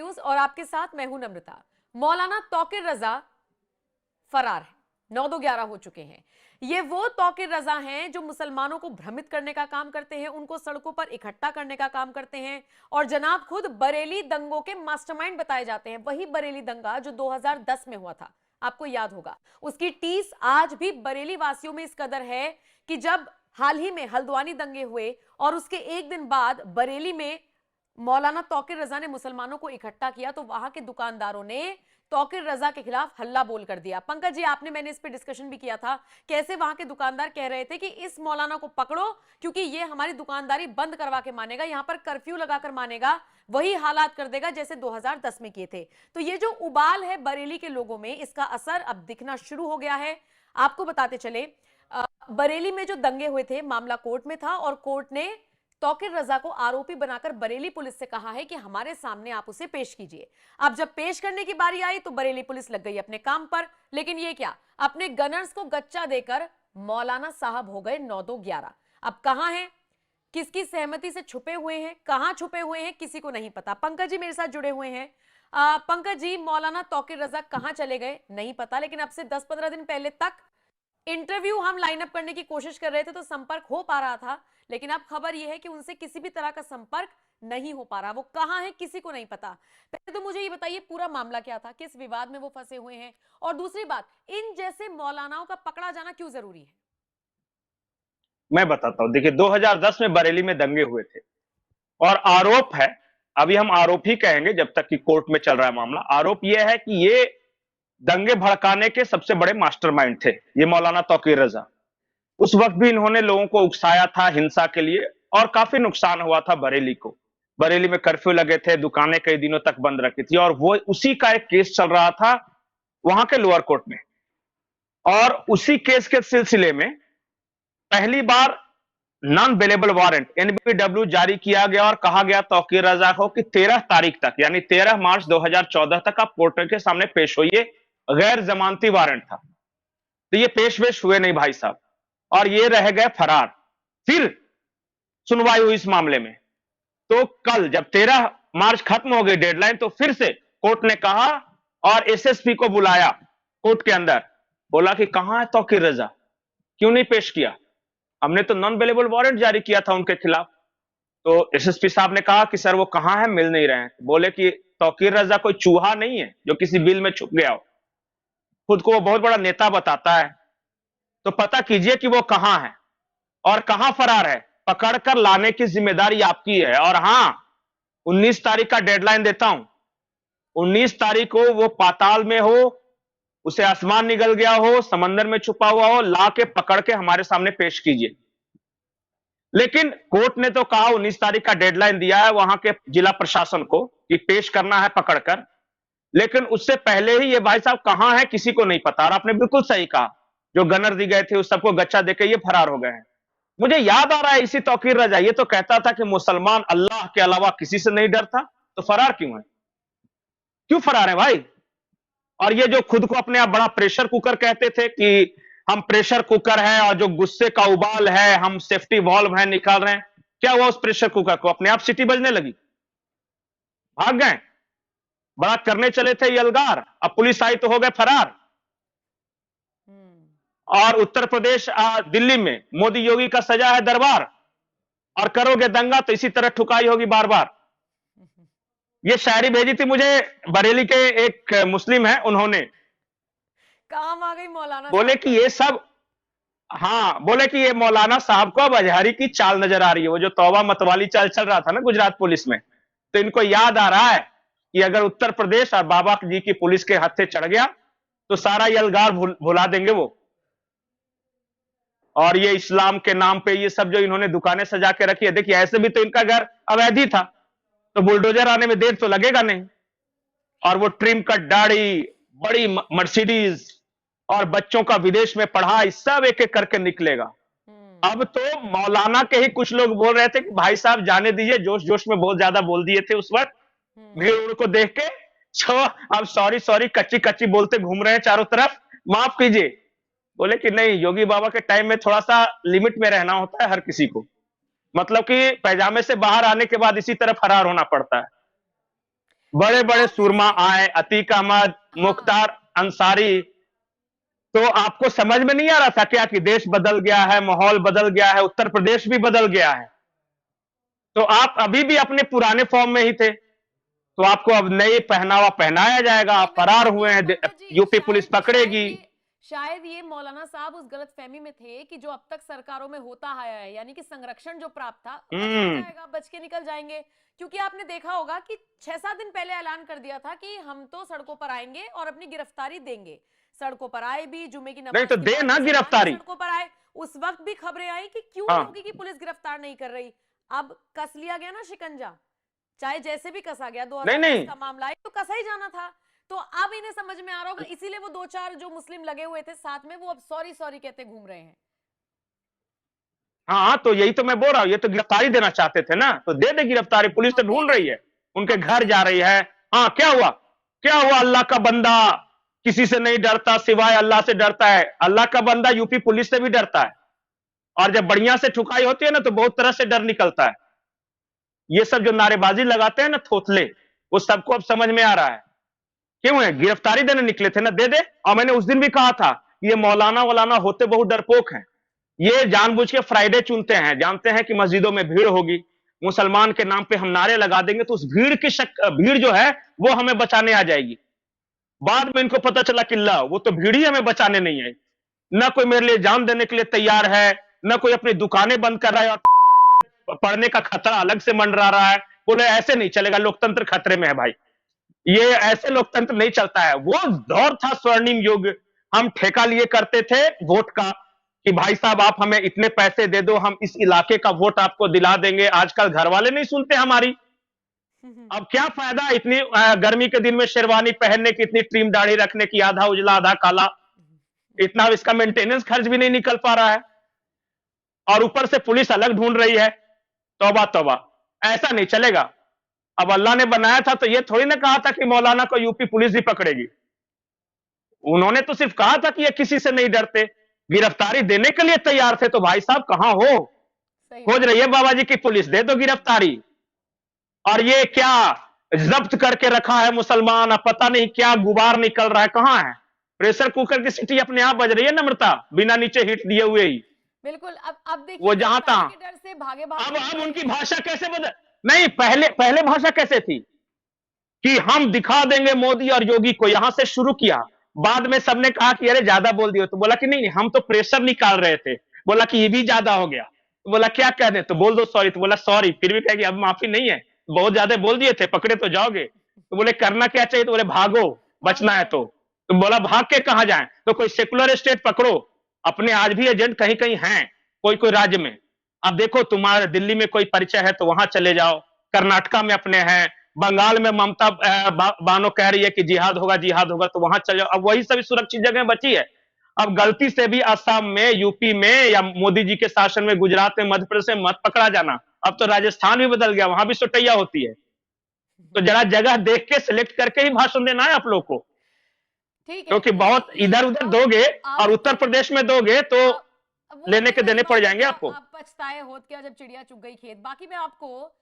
News और आपके साथ मैं हूं नम्रता। मौलाना तौकीर रजा फरार है। 9-2-11 हो चुके हैं। ये वो तौकीर रजा हैं जो मुसलमानों को भ्रमित करने का काम करते हैं, उनको सड़कों पर इकट्ठा करने का काम करते हैं और जनाब खुद बरेली दंगों के मास्टरमाइंड बताए जाते हैं। वही बरेली दंगा जो 2010 में हुआ था, आपको याद होगा। उसकी टीस आज भी बरेली वासियों में इस कदर है कि जब हाल ही में हल्द्वानी दंगे हुए और उसके एक दिन बाद बरेली में मौलाना तौकीर रजा ने मुसलमानों को इकट्ठा किया तो वहां के दुकानदारों ने तौकीर रजा के खिलाफ हल्ला बोल कर दिया। पंकज जी, आपने मैंने इस पे डिस्कशन भी किया था, कैसे वहां के दुकानदार कह रहे थे कि इस मौलाना को पकड़ो क्योंकि ये हमारी दुकानदारी बंद करवा के मानेगा, यहां पर कर्फ्यू लगाकर मानेगा, वही हालात कर देगा जैसे 2010 में किए थे। तो ये जो उबाल है बरेली के लोगों में, इसका असर अब दिखना शुरू हो गया है। आपको बताते चले, बरेली में जो दंगे हुए थे, मामला कोर्ट में था और कोर्ट ने तौकीर रजा को आरोपी बनाकर बरेली पुलिस से कहा है कि हमारे सामने आप उसे पेश कीजिए। अब जब पेश करने की बारी आई तो बरेली पुलिस लग गई अपने काम पर, लेकिन ये क्या, अपने गनर्स को गच्चा देकर मौलाना साहब हो गए 9-2-11। अब कहां हैं, किसकी सहमति से छुपे हुए हैं, कहां छुपे हुए हैं, किसी को नहीं पता। पंकज जी मेरे साथ जुड़े हुए हैं। पंकज जी, मौलाना तौकीर रजा कहां चले गए नहीं पता, लेकिन अब से 10-15 दिन पहले तक इंटरव्यू हम लाइन अप करने की कोशिश कर रहे थे तो संपर्क हो पा रहा था, लेकिन अब खबर यह है कि उनसे किसी भी तरह का संपर्क नहीं हो पा रहा। वो कहां है किसी को नहीं पता। पहले तो मुझे ये बताइए पूरा मामला क्या था, किस विवाद में वो फंसे हुए हैं, और दूसरी बात, इन जैसे मौलानाओं का पकड़ा जाना क्यों जरूरी है? मैं बताता हूं। देखिए, 2010 में बरेली में दंगे हुए थे और आरोप है, अभी हम आरोप ही कहेंगे जब तक कि कोर्ट में चल रहा है मामला। आरोप यह है कि ये दंगे भड़काने के सबसे बड़े मास्टरमाइंड थे ये मौलाना तौकीर रजा। उस वक्त भी इन्होंने लोगों को उकसाया था हिंसा के लिए और काफी नुकसान हुआ था बरेली को। बरेली में कर्फ्यू लगे थे, दुकानें कई दिनों तक बंद रखी थी और वो उसी का एक केस चल रहा था वहां के लोअर कोर्ट में। और उसी केस के सिलसिले में पहली बार नॉन बेलेबल वारंट एनबीडब्ल्यू जारी किया गया और कहा गया तौकीर रजा को कि 13 तारीख तक, यानी 13 मार्च 2014 तक आप कोर्ट के सामने पेश होइए। गैर जमानती वारंट था, तो ये पेश हुए नहीं भाई साहब, और ये रह गए फरार। फिर सुनवाई हुई इस मामले में, तो कल जब 13 मार्च खत्म हो गई डेडलाइन, तो फिर से कोर्ट ने कहा और एसएसपी को बुलाया कोर्ट के अंदर, बोला कि कहां है तौकीर रजा, क्यों नहीं पेश किया? हमने तो नॉन बेलेबल वारंट जारी किया था उनके खिलाफ। तो एसएसपी साहब ने कहा कि सर वो कहां है, मिल नहीं रहे हैं। बोले कि तौकीर रजा कोई चूहा नहीं है जो किसी बिल में छुप गया हो, खुद को वो बहुत बड़ा नेता बताता है, तो पता कीजिए कि वो कहां है और कहां फरार है। पकड़कर लाने की जिम्मेदारी आपकी है। और हां, 19 तारीख का डेडलाइन देता हूं। 19 तारीख को वो पाताल में हो, उसे आसमान निगल गया हो, समंदर में छुपा हुआ हो, ला के पकड़ के हमारे सामने पेश कीजिए। लेकिन कोर्ट ने तो कहा 19 तारीख का डेडलाइन दिया है वहां के जिला प्रशासन को कि पेश करना है पकड़कर, लेकिन उससे पहले ही ये भाई साहब कहां है किसी को नहीं पता। और आपने बिल्कुल सही कहा, जो गनर दी गए थे उस सबको गच्चा देके ये फरार हो गए हैं। मुझे याद आ रहा है इसी तौकीर रजा, ये तो कहता था कि मुसलमान अल्लाह के अलावा किसी से नहीं डरता, तो फरार क्यों है, क्यों फरार है भाई? और ये जो खुद को अपने आप बड़ा प्रेशर कुकर कहते थे कि हम प्रेशर कुकर हैं और जो गुस्से का उबाल है हम सेफ्टी वॉल्व है निकाल रहे हैं, क्या हुआ उस प्रेशर कुकर को? अपने आप सीटी बजने लगी, भाग गए। बड़ा करने चले थे यलगार, अब पुलिस आई तो हो गए फरार। और उत्तर प्रदेश दिल्ली में मोदी योगी का सजा है दरबार, और करोगे दंगा तो इसी तरह ठुकाई होगी बार बार। ये शायरी भेजी थी मुझे बरेली के एक मुस्लिम है, उन्होंने, काम आ गई मौलाना, बोले कि ये सब, हाँ, बोले कि ये मौलाना साहब को अब अजहरी की चाल नजर आ रही है। वो जो तौबा मतवाली चाल चल रहा था ना गुजरात पुलिस में, तो इनको याद आ रहा है कि अगर उत्तर प्रदेश और बाबा जी की पुलिस के हत्थे चढ़ गया तो सारा यलगार भुला देंगे वो। और ये इस्लाम के नाम पे ये सब जो इन्होंने दुकानें सजा के रखी है, देखिए ऐसे भी तो इनका घर अवैध था, तो बुलडोजर आने में देर तो लगेगा नहीं। और वो ट्रिम कट दाढ़ी, बड़ी मर्सिडीज और बच्चों का विदेश में पढ़ाई, सब एक एक करके निकलेगा। अब तो मौलाना के ही कुछ लोग बोल रहे थे कि भाई साहब जाने दीजिए, जोश जोश में बहुत ज्यादा बोल दिए थे उस वक्त, भीड़ को देख के, जो अब सॉरी सॉरी कच्ची कच्ची बोलते घूम रहे हैं चारों तरफ, माफ कीजिए। बोले कि नहीं, योगी बाबा के टाइम में थोड़ा सा लिमिट में रहना होता है हर किसी को, मतलब कि पैजामे से बाहर आने के बाद इसी तरह फरार होना पड़ता है। बड़े बड़े सुरमा आए, अतीक अहमद, मुख्तार अंसारी, तो आपको समझ में नहीं आ रहा था क्या कि देश बदल गया है, माहौल बदल गया है, उत्तर प्रदेश भी बदल गया है? तो आप अभी भी अपने पुराने फॉर्म में ही थे, तो आपको अब नए पहनावा पहनाया जाएगा। आप फरार हुए हैं, पंकज जी, यूपी पुलिस पकड़ेगी। शायद ये मौलाना साहब उस गलतफहमी में थे कि जो अब तक सरकारों में होता आया है, यानी कि संरक्षण जो प्राप्त था बस हो जाएगा, बच के निकल जाएंगे। क्योंकि आपने देखा होगा कि 6-7 दिन पहले ऐलान कर दिया था कि हम तो सड़कों पर आएंगे और अपनी गिरफ्तारी देंगे। सड़कों पर आए भी, जुमे की नहीं नमाज तो के दे बाद ना मुसलमान गिरफ्तारी। सड़कों पर आए। उस वक्त भी खबरें आई कि क्यों हाँ, योगी की पुलिस गिरफ्तार नहीं कर रही। अब कस लिया गया ना शिकंजा, चाहे जैसे भी कसा गया। नहीं 2010 नहीं, का मामला है तो कसा ही जाना था। तो अब इन्हें समझ में आ रहा होगा, इसीलिए वो 2-4 जो मुस्लिम लगे हुए थे साथ में, वो अब सॉरी सॉरी कहते घूम रहे हैं। हाँ तो यही तो मैं बोल रहा हूँ, ये तो गिरफ्तारी देना चाहते थे ना, तो दे दे गिरफ्तारी, पुलिस तो अब दे ढूंढ दे, रही है, उनके अब घर दे जा दे। रही है। हाँ क्या हुआ, क्या हुआ? अल्लाह का बंदा किसी से नहीं डरता, सिवाय अल्लाह से डरता है। अल्लाह का बंदा यूपी पुलिस से भी डरता है, और जब बढ़िया से ठुकाई होती है ना तो बहुत तरह से डर निकलता है। ये सब जो नारेबाजी लगाते हैं ना थोथले, वो सबको अब समझ में आ रहा है। क्यों है? गिरफ्तारी देने निकले थे ना, दे दे। और मैंने उस दिन भी कहा था, ये मौलाना वलाना होते बहुत डरपोक हैं, ये जानबूझ के फ्राइडे चुनते हैं, जानते हैं कि मस्जिदों में भीड़ होगी, मुसलमान के नाम पे हम नारे लगा देंगे तो उस भीड़ जो है वो हमें बचाने आ जाएगी। बाद में इनको पता चला कि ला वो तो भीड़ ही हमें बचाने नहीं आई, ना कोई मेरे लिए जान देने के लिए तैयार है, ना कोई अपनी दुकानें बंद कर रहा है, और पढ़ने का खतरा अलग से मंडरा रहा है। बोले ऐसे नहीं चलेगा, लोकतंत्र खतरे में है भाई, ये ऐसे लोकतंत्र नहीं चलता है। वो दौर था स्वर्णिम युग, हम ठेका लिए करते थे वोट का, कि भाई साहब आप हमें इतने पैसे दे दो, हम इस इलाके का वोट आपको दिला देंगे। आजकल घर वाले नहीं सुनते हमारी। अब क्या फायदा इतनी गर्मी के दिन में शेरवानी पहनने की, इतनी ट्रिम दाढ़ी रखने की, आधा उजला आधा काला, इतना इसका मेंटेनेंस खर्च भी नहीं निकल पा रहा है, और ऊपर से पुलिस अलग ढूंढ रही है। तौबा तौबा, ऐसा नहीं चलेगा। अब अल्लाह ने बनाया था तो ये थोड़ी ना कहा था कि मौलाना को यूपी पुलिस ही पकड़ेगी। उन्होंने तो सिर्फ कहा था कि ये किसी से नहीं डरते, गिरफ्तारी देने के लिए तैयार थे। तो भाई साहब कहां हो, सही खोज बात। रही है बाबा जी की पुलिस, दे दो गिरफ्तारी। और ये क्या जब्त करके रखा है मुसलमान, अब पता नहीं क्या गुबार निकल रहा है, कहां है? प्रेशर कुकर की सीटी अपने आप बज रही है नम्रता, बिना नीचे हिट दिए हुए ही। बिल्कुल। अब देखिए वो जहां था, गिरफ्तारी के डर से भागे भागे अब घूम रहे उनकी हैं। भाषा कैसे बदल, नहीं पहले पहले भाषा कैसे थी कि हम दिखा देंगे मोदी और योगी को, यहां से शुरू किया। बाद में सबने कहा कि अरे ज्यादा बोल दियो, तो बोला कि नहीं हम तो प्रेशर निकाल रहे थे। बोला कि ये भी ज्यादा हो गया, तो बोला क्या कह दे, तो बोल दो सॉरी, तो बोला सॉरी, फिर भी कहेगी अब माफी नहीं है, बहुत ज्यादा बोल दिए थे, पकड़े तो जाओगे। तो बोले करना क्या चाहिए, तो बोले भागो, बचना है तो बोला भाग के कहां जाए, तो कोई सेकुलर स्टेट पकड़ो, अपने आज भी एजेंट कहीं कहीं हैं कोई कोई राज्य में। अब देखो तुम्हारे दिल्ली में कोई परिचय है तो वहां चले जाओ, कर्नाटका में अपने हैं, बंगाल में ममता बानो कह रही है कि जिहाद होगा तो वहां चले जाओ। अब वही सभी सुरक्षित जगह बची है। अब गलती से भी असम में, यूपी में, या मोदी जी के शासन में गुजरात में, मध्य प्रदेश में मत पकड़ा जाना। अब तो राजस्थान भी बदल गया, वहां भी सुटैया होती है। तो जरा जगह देख के सिलेक्ट करके ही भाषण देना है आप लोग को, ठीक है। क्योंकि बहुत इधर उधर दोगे और उत्तर प्रदेश में दोगे तो वो लेने के कहते देने हैं पड़ जाएंगे कि आपको। आप पछताए होत क्या जब चिड़िया चुग गई खेत। बाकी मैं आपको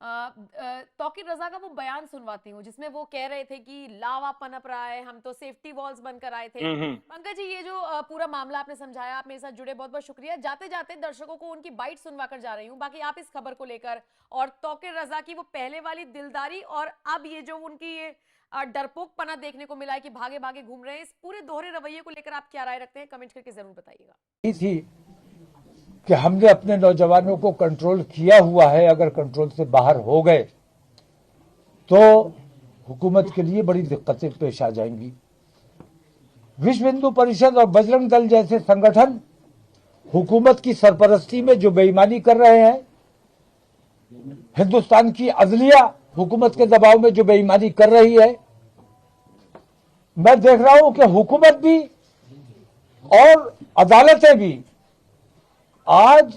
तौकीर रजा का वो बयान सुनवाती हूँ जिसमें वो कह रहे थे कि लावा पनप रहा है, हम तो सेफ्टी वॉल्स बनकर आए थे। पंकज जी, ये जो पूरा मामला आपने समझाया, आप मेरे साथ जुड़े, बहुत बहुत शुक्रिया। जाते जाते दर्शकों को उनकी बाइट सुनवा कर जा रही हूँ। बाकी आप इस खबर को लेकर और तौकीर रजा की वो पहले वाली दिलदारी और अब ये जो उनकी ये डरपोक पना देखने को मिला है कि भागे भागे घूम रहे हैं, इस पूरे दोहरे रवैये को लेकर आप क्या राय रखते हैं, कमेंट करके जरूर बताइएगा। थी कि हमने अपने नौजवानों को कंट्रोल किया हुआ है, अगर कंट्रोल से बाहर हो गए तो हुकूमत के लिए बड़ी दिक्कतें पेश आ जाएंगी। विश्व हिंदू परिषद और बजरंग दल जैसे संगठन हुकूमत की सरपरस्ती में जो बेईमानी कर रहे हैं, हिंदुस्तान की अदलिया हुकूमत के दबाव में जो बेईमानी कर रही है, मैं देख रहा हूं कि हुकूमत भी और अदालतें भी आज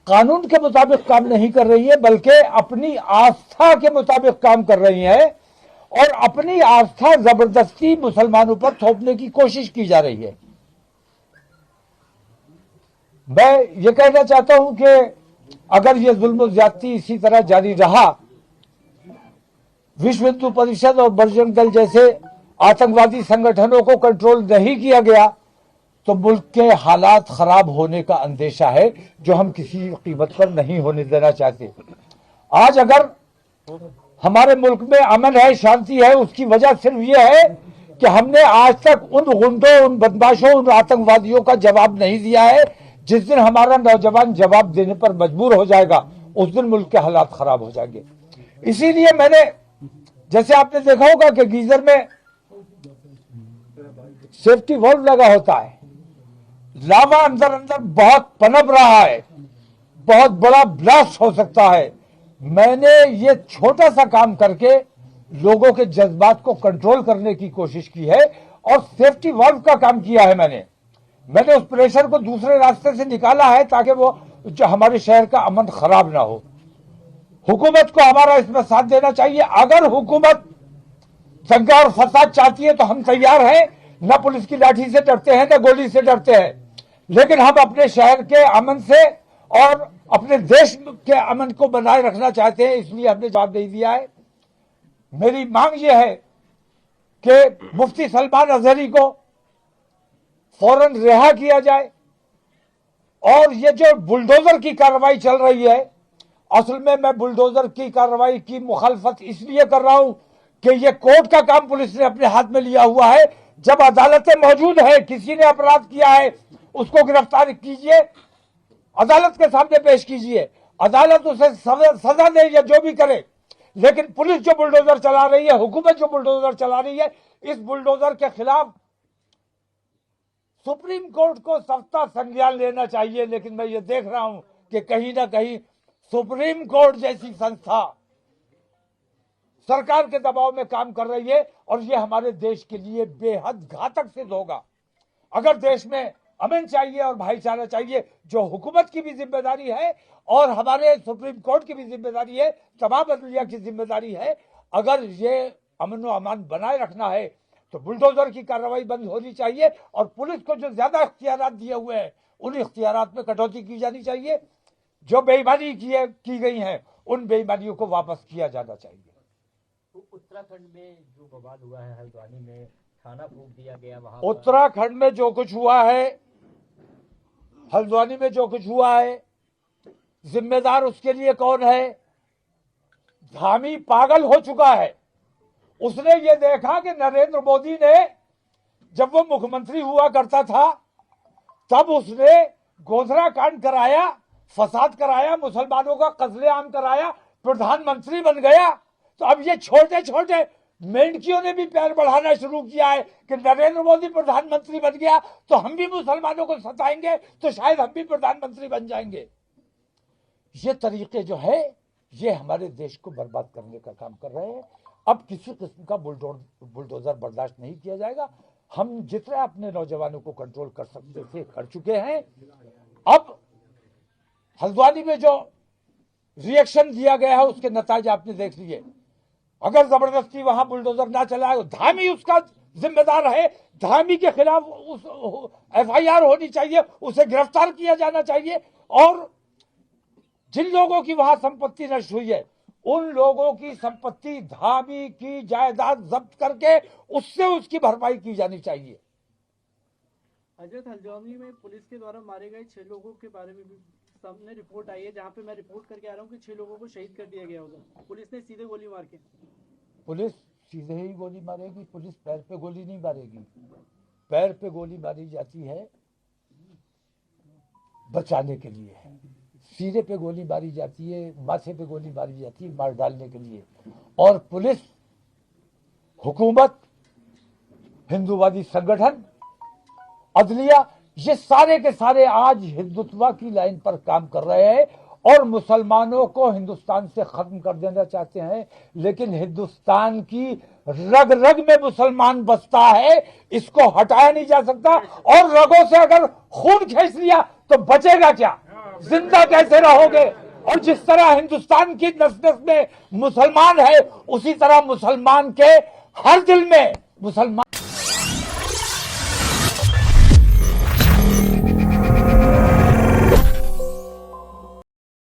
कानून के मुताबिक काम नहीं कर रही है, बल्कि अपनी आस्था के मुताबिक काम कर रही है और अपनी आस्था जबरदस्ती मुसलमानों पर थोपने की कोशिश की जा रही है। मैं ये कहना चाहता हूं कि अगर ये जुल्म ज्यादती इसी तरह जारी रहा विश्व हिंदू परिषद और बजरंग दल जैसे आतंकवादी संगठनों को कंट्रोल नहीं किया गया तो मुल्क के हालात खराब होने का अंदेशा है, जो हम किसी कीमत पर नहीं होने देना चाहते। आज अगर हमारे मुल्क में अमन है, शांति है, उसकी वजह सिर्फ ये है कि हमने आज तक उन गुंडों, उन बदमाशों, उन आतंकवादियों का जवाब नहीं दिया है। जिस दिन हमारा नौजवान जवाब देने पर मजबूर हो जाएगा, उस दिन मुल्क के हालात खराब हो जाएंगे। इसीलिए मैंने, जैसे आपने देखा होगा कि गीजर में सेफ्टी वाल्व लगा होता है, लावा अंदर अंदर बहुत पनप रहा है, बहुत बड़ा ब्लास्ट हो सकता है। मैंने ये छोटा सा काम करके लोगों के जज्बात को कंट्रोल करने की कोशिश की है और सेफ्टी वाल्व का काम किया है। मैंने उस प्रेशर को दूसरे रास्ते से निकाला है ताकि वो जो हमारे शहर का अमन खराब ना हो। हुकूमत को हमारा इसमें साथ देना चाहिए। अगर हुकूमत दंगा और फसाद चाहती है तो हम तैयार हैं, न पुलिस की लाठी से डरते हैं, न गोली से डरते हैं, लेकिन हम अपने शहर के अमन से और अपने देश के अमन को बनाए रखना चाहते हैं, इसलिए हमने जवाब नहीं दिया है। मेरी मांग यह है कि मुफ्ती सलमान अजहरी को फौरन रिहा किया जाए और ये जो बुलडोजर की कार्रवाई चल रही है, असल में मैं बुलडोजर की कार्रवाई की मुखालफत इसलिए कर रहा हूं कि ये कोर्ट का काम पुलिस ने अपने हाथ में लिया हुआ है। जब अदालतें मौजूद है, किसी ने अपराध किया है, उसको गिरफ्तार कीजिए, अदालत के सामने पेश कीजिए, अदालत उसे सजा दे या जो भी करे। लेकिन पुलिस जो बुलडोजर चला रही है, हुकूमत जो बुलडोजर चला रही है, इस बुलडोजर के खिलाफ सुप्रीम कोर्ट को सख्त संज्ञान लेना चाहिए। लेकिन मैं ये देख रहा हूं कि कहीं ना कहीं सुप्रीम कोर्ट जैसी संस्था सरकार के दबाव में काम कर रही है और ये हमारे देश के लिए बेहद घातक सिद्ध होगा। अगर देश में अमन चाहिए और भाईचारा चाहिए, जो हुकूमत की भी जिम्मेदारी है और हमारे सुप्रीम कोर्ट की भी जिम्मेदारी है, तमाम अदलिया की जिम्मेदारी है, अगर ये अमन व अमान बनाए रखना है तो बुलडोजर की कार्रवाई बंद होनी चाहिए और पुलिस को जो ज्यादा इख्तियारात दिए हुए हैं, उन इख्तियारात में कटौती की जानी चाहिए। जो बेईमानी की गई हैं, उन बेईमानियों को वापस किया जाना चाहिए। तो उत्तराखंड में जो बवाल हुआ है, हल्द्वानी में थाना फूंक दिया गया, वहां उत्तराखंड में जो कुछ हुआ है, हल्द्वानी में जो कुछ हुआ है, जिम्मेदार उसके लिए कौन है? धामी पागल हो चुका है। उसने ये देखा कि नरेंद्र मोदी ने जब वो मुख्यमंत्री हुआ करता था तब उसने गोधरा कांड कराया, फसाद कराया, मुसलमानों का कत्लेआम कराया, प्रधानमंत्री बन गया। तो अब ये छोटे छोटे मेंढकियों ने भी पैर बढ़ाना शुरू किया है कि नरेंद्र मोदी प्रधानमंत्री बन गया तो हम भी मुसलमानों को सताएंगे, तो शायद हम भी प्रधानमंत्री बन जाएंगे। ये तरीके जो है, ये हमारे देश को बर्बाद करने का काम कर रहे हैं। अब किसी किस्म का बुलडोजर बर्दाश्त नहीं किया जाएगा। हम जितना अपने नौजवानों को कंट्रोल कर सकते थे कर चुके हैं। अब हल्द्वानी में जो रिएक्शन दिया गया है, उसके नतीजे आपने देख लिए। अगर जबरदस्ती वहां बुलडोजर ना चलाए, धामी उसका जिम्मेदार है, धामी के खिलाफ FIR होनी चाहिए, उसे गिरफ्तार किया जाना चाहिए और जिन लोगों की वहां संपत्ति नष्ट हुई है, उन लोगों की संपत्ति, धामी की जायदाद जब्त करके उससे उसकी भरपाई की जानी चाहिए। हजरत हल्द्वानी में पुलिस के द्वारा मारे गए 6 लोगों के बारे में भी सामने रिपोर्ट आई है, जहां पे मैं रिपोर्ट करके आ रहा हूं कि 6 लोगों को शहीद कर दिया गया उधर। पुलिस ने सीधे गोली मार के। पुलिस सीधे ही गोली मारेगी? पुलिस पैर पे गोली नहीं मारेगी। पैर पे गोली मारी जाती है बचाने के लिए, सीने पे गोली मारी जाती है, माथे पे गोली मारी जाती है मार डालने के लिए। और पुलिस, हुकूमत, हिंदूवादी संगठन, अदलिया, ये सारे के सारे आज हिंदुत्व की लाइन पर काम कर रहे हैं और मुसलमानों को हिंदुस्तान से खत्म कर देना चाहते हैं। लेकिन हिंदुस्तान की रग रग में मुसलमान बसता है, इसको हटाया नहीं जा सकता। और रगों से अगर खून खींच लिया तो बचेगा क्या? जिंदा कैसे रहोगे? और जिस तरह हिंदुस्तान की नस नस में मुसलमान है, उसी तरह मुसलमान के हर दिल में मुसलमान